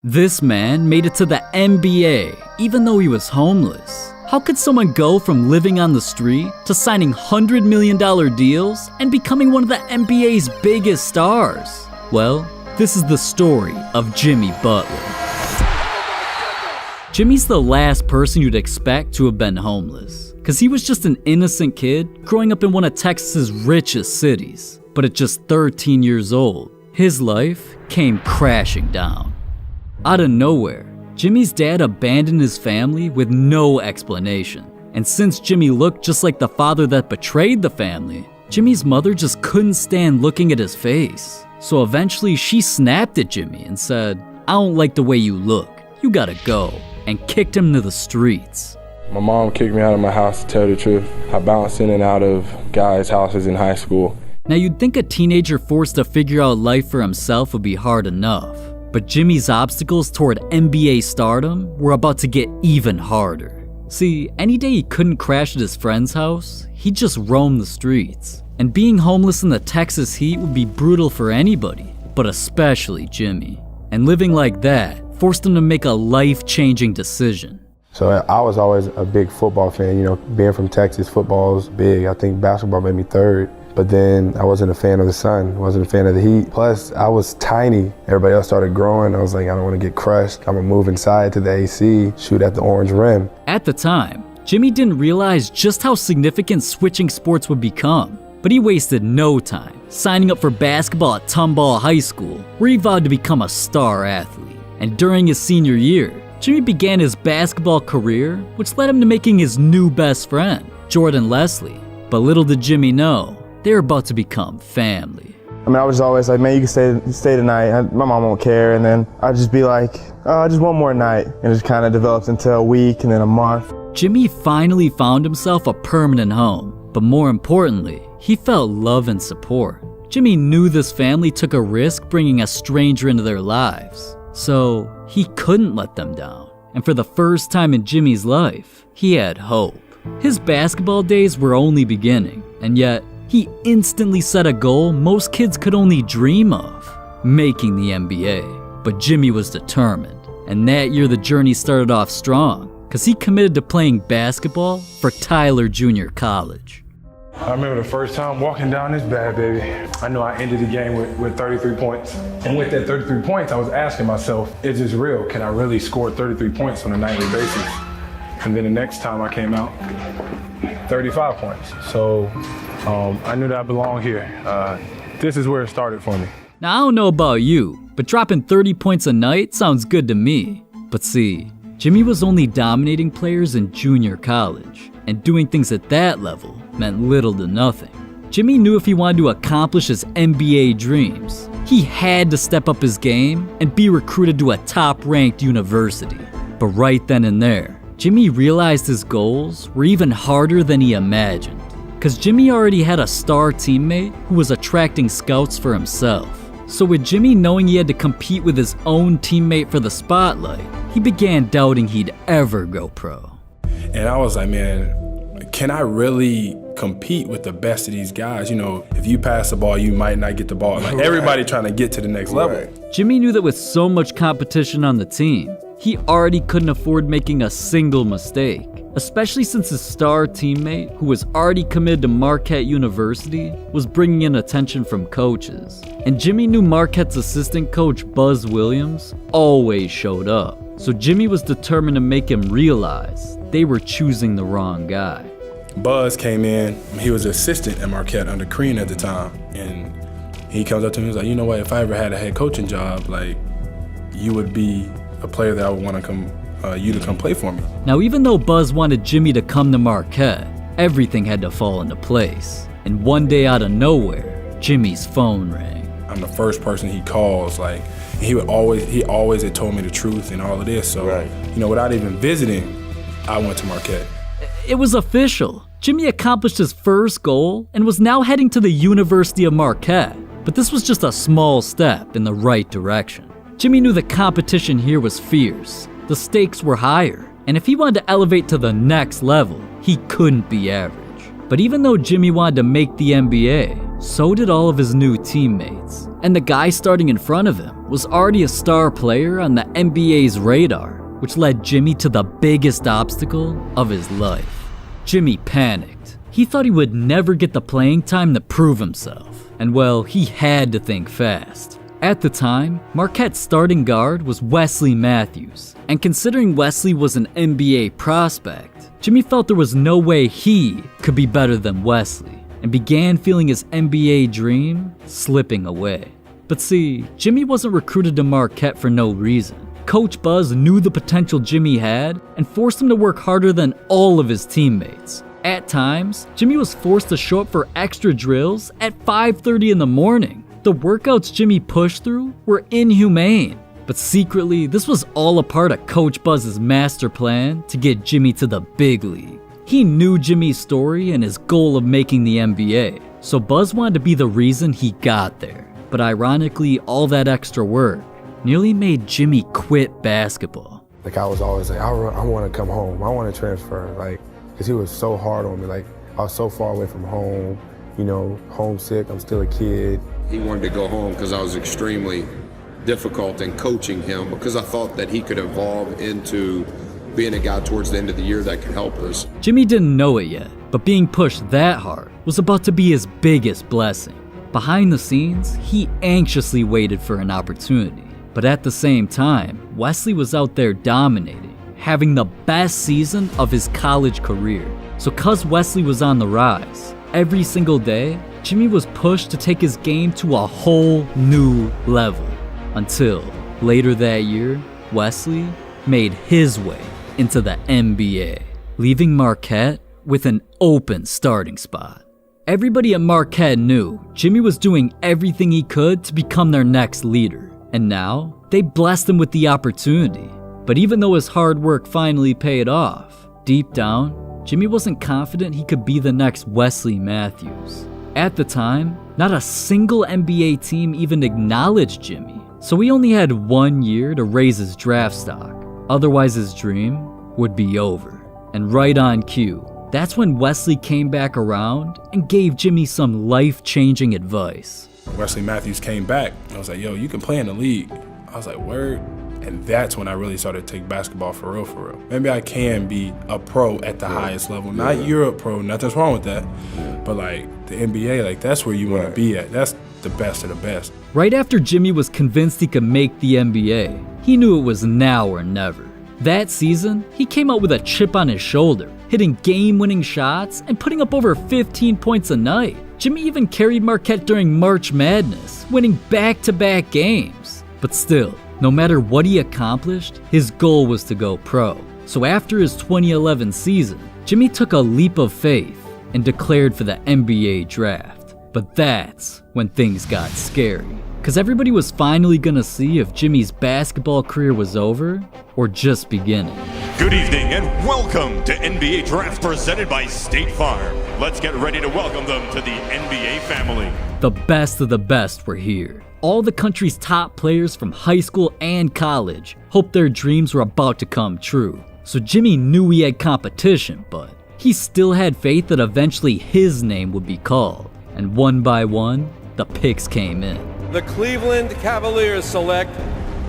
This man made it to the NBA even though he was homeless. How could someone go from living on the street to signing $100 million deals and becoming one of the NBA's biggest stars? Well, this is the story of Jimmy Butler. Jimmy's the last person you'd expect to have been homeless, because he was just an innocent kid growing up in one of Texas's richest cities. But at just 13 years old, his life came crashing down. Out of nowhere, Jimmy's dad abandoned his family with no explanation. And since Jimmy looked just like the father that betrayed the family, Jimmy's mother just couldn't stand looking at his face. So eventually she snapped at Jimmy and said, "I don't like the way you look. You gotta go," and kicked him to the streets. My mom kicked me out of my house, to tell the truth. I bounced in and out of guys' houses in high school. Now you'd think a teenager forced to figure out life for himself would be hard enough. But Jimmy's obstacles toward NBA stardom were about to get even harder. See, any day he couldn't crash at his friend's house, he'd just roam the streets. And being homeless in the Texas heat would be brutal for anybody, but especially Jimmy. And living like that forced him to make a life-changing decision. So I was always a big football fan. You know, being from Texas, football's big. I think basketball made me third. But then I wasn't a fan of the sun, wasn't a fan of the heat. Plus, I was tiny. Everybody else started growing. I was like, I don't want to get crushed. I'm gonna move inside to the AC, shoot at the orange rim. At the time, Jimmy didn't realize just how significant switching sports would become. But he wasted no time signing up for basketball at Tomball High School, where he vowed to become a star athlete. And during his senior year, Jimmy began his basketball career, which led him to making his new best friend, Jordan Leslie. But little did Jimmy know, they were about to become family. I mean, I was always like, man, you can stay tonight. My mom won't care. And then I'd just be like, oh, just one more night. And it just kind of developed into a week and then a month. Jimmy finally found himself a permanent home. But more importantly, he felt love and support. Jimmy knew this family took a risk bringing a stranger into their lives. So he couldn't let them down. And for the first time in Jimmy's life, he had hope. His basketball days were only beginning. And yet, he instantly set a goal most kids could only dream of, making the NBA. But Jimmy was determined, and that year the journey started off strong, because he committed to playing basketball for Tyler Junior College. I remember the first time walking down this bad baby. I knew I ended the game with 33 points. And with that 33 points, I was asking myself, is this real? Can I really score 33 points on a nightly basis? And then the next time I came out, 35 points. So I knew that I belonged here. This is where it started for me. Now, I don't know about you, but dropping 30 points a night sounds good to me. But see, Jimmy was only dominating players in junior college, and doing things at that level meant little to nothing. Jimmy knew if he wanted to accomplish his NBA dreams, he had to step up his game and be recruited to a top-ranked university. But right then and there, Jimmy realized his goals were even harder than he imagined. Because Jimmy already had a star teammate who was attracting scouts for himself. So with Jimmy knowing he had to compete with his own teammate for the spotlight, he began doubting he'd ever go pro. And I was like, man, can I really compete with the best of these guys? You know, if you pass the ball, you might not get the ball. Like everybody trying to get to the next level. Jimmy knew that with so much competition on the team, he already couldn't afford making a single mistake. Especially since his star teammate, who was already committed to Marquette University, was bringing in attention from coaches. And Jimmy knew Marquette's assistant coach, Buzz Williams, always showed up. So Jimmy was determined to make him realize they were choosing the wrong guy. Buzz came in, he was assistant at Marquette under Crean at the time. And he comes up to me, he was like, you know what, if I ever had a head coaching job, like, you would be a player that I would want to come play for me. Now, even though Buzz wanted Jimmy to come to Marquette, everything had to fall into place. And one day out of nowhere, Jimmy's phone rang. I'm the first person he calls, like, he always had told me the truth and all of this. So, you know, without even visiting, I went to Marquette. It was official. Jimmy accomplished his first goal and was now heading to the University of Marquette. But this was just a small step in the right direction. Jimmy knew the competition here was fierce. The stakes were higher, and if he wanted to elevate to the next level, he couldn't be average. But even though Jimmy wanted to make the NBA, so did all of his new teammates. And the guy starting in front of him was already a star player on the NBA's radar, which led Jimmy to the biggest obstacle of his life. Jimmy panicked. He thought he would never get the playing time to prove himself. And well, he had to think fast. At the time, Marquette's starting guard was Wesley Matthews. And considering Wesley was an NBA prospect, Jimmy felt there was no way he could be better than Wesley, and began feeling his NBA dream slipping away. But see, Jimmy wasn't recruited to Marquette for no reason. Coach Buzz knew the potential Jimmy had and forced him to work harder than all of his teammates. At times, Jimmy was forced to show up for extra drills at 5:30 in the morning. The workouts Jimmy pushed through were inhumane. But secretly, this was all a part of Coach Buzz's master plan to get Jimmy to the big league. He knew Jimmy's story and his goal of making the NBA, so Buzz wanted to be the reason he got there. But ironically, all that extra work nearly made Jimmy quit basketball. Like I was always like, I want to come home. I want to transfer. Like, because he was so hard on me. Like, I was so far away from home, you know, homesick. I'm still a kid. He wanted to go home because I was extremely difficult in coaching him, because I thought that he could evolve into being a guy towards the end of the year that could help us. Jimmy didn't know it yet, but being pushed that hard was about to be his biggest blessing. Behind the scenes, he anxiously waited for an opportunity. But at the same time, Wesley was out there dominating, having the best season of his college career. So cause Wesley was on the rise, every single day, Jimmy was pushed to take his game to a whole new level. Until, later that year, Wesley made his way into the NBA, leaving Marquette with an open starting spot. Everybody at Marquette knew Jimmy was doing everything he could to become their next leader, and now they blessed him with the opportunity. But even though his hard work finally paid off, deep down, Jimmy wasn't confident he could be the next Wesley Matthews. At the time, not a single NBA team even acknowledged Jimmy. So he only had 1 year to raise his draft stock. Otherwise his dream would be over. And right on cue, that's when Wesley came back around and gave Jimmy some life-changing advice. Wesley Matthews came back. I was like, yo, you can play in the league. I was like, word? And that's when I really started to take basketball for real, for real. Maybe I can be a pro at the highest level. Not Europe pro, nothing's wrong with that. But like the NBA, like that's where you want to be at. That's the best of the best. Right after Jimmy was convinced he could make the NBA, he knew it was now or never. That season, he came out with a chip on his shoulder, hitting game-winning shots and putting up over 15 points a night. Jimmy even carried Marquette during March Madness, winning back-to-back games. But still, no matter what he accomplished, his goal was to go pro. So after his 2011 season, Jimmy took a leap of faith and declared for the NBA draft. But that's when things got scary, because everybody was finally gonna see if Jimmy's basketball career was over or just beginning. Good evening and welcome to NBA Draft presented by State Farm. Let's get ready to welcome them to the NBA family. The best of the best were here. All the country's top players from high school and college hoped their dreams were about to come true. So Jimmy knew he had competition, but he still had faith that eventually his name would be called. And one by one, the picks came in. The Cleveland Cavaliers select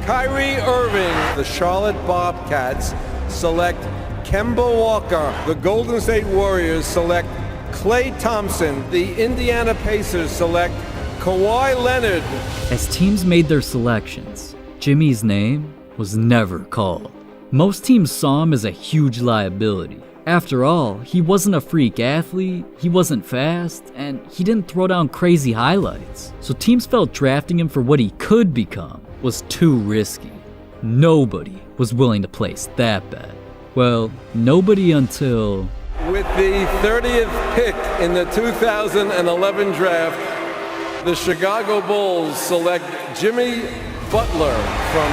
Kyrie Irving. The Charlotte Bobcats select Kemba Walker. The Golden State Warriors select Klay Thompson. The Indiana Pacers select Kawhi Leonard. As teams made their selections, Jimmy's name was never called. Most teams saw him as a huge liability. After all, he wasn't a freak athlete, he wasn't fast, and he didn't throw down crazy highlights. So teams felt drafting him for what he could become was too risky. Nobody was willing to place that bet. Well, nobody until... With the 30th pick in the 2011 draft, the Chicago Bulls select Jimmy Butler from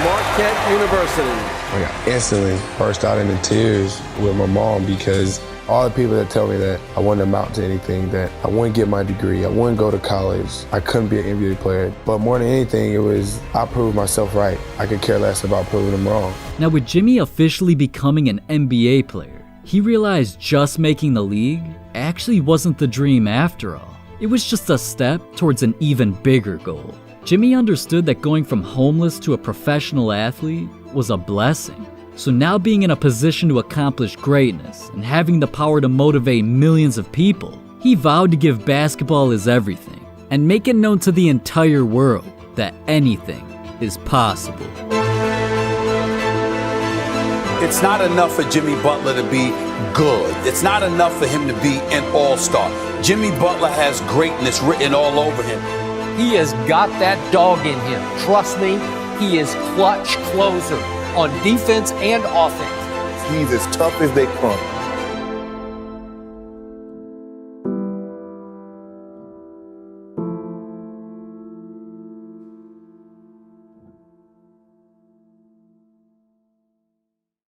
Marquette University. I instantly burst out into tears with my mom, because all the people that tell me that I wouldn't amount to anything, that I wouldn't get my degree, I wouldn't go to college, I couldn't be an NBA player. But more than anything, it was I proved myself right. I could care less about proving them wrong. Now with Jimmy officially becoming an NBA player, he realized just making the league actually wasn't the dream after all. It was just a step towards an even bigger goal. Jimmy understood that going from homeless to a professional athlete was a blessing. So now being in a position to accomplish greatness and having the power to motivate millions of people, he vowed to give basketball his everything and make it known to the entire world that anything is possible. It's not enough for Jimmy Butler to be good. It's not enough for him to be an all-star. Jimmy Butler has greatness written all over him. He has got that dog in him. Trust me, he is clutch closer on defense and offense. He's as tough as they come.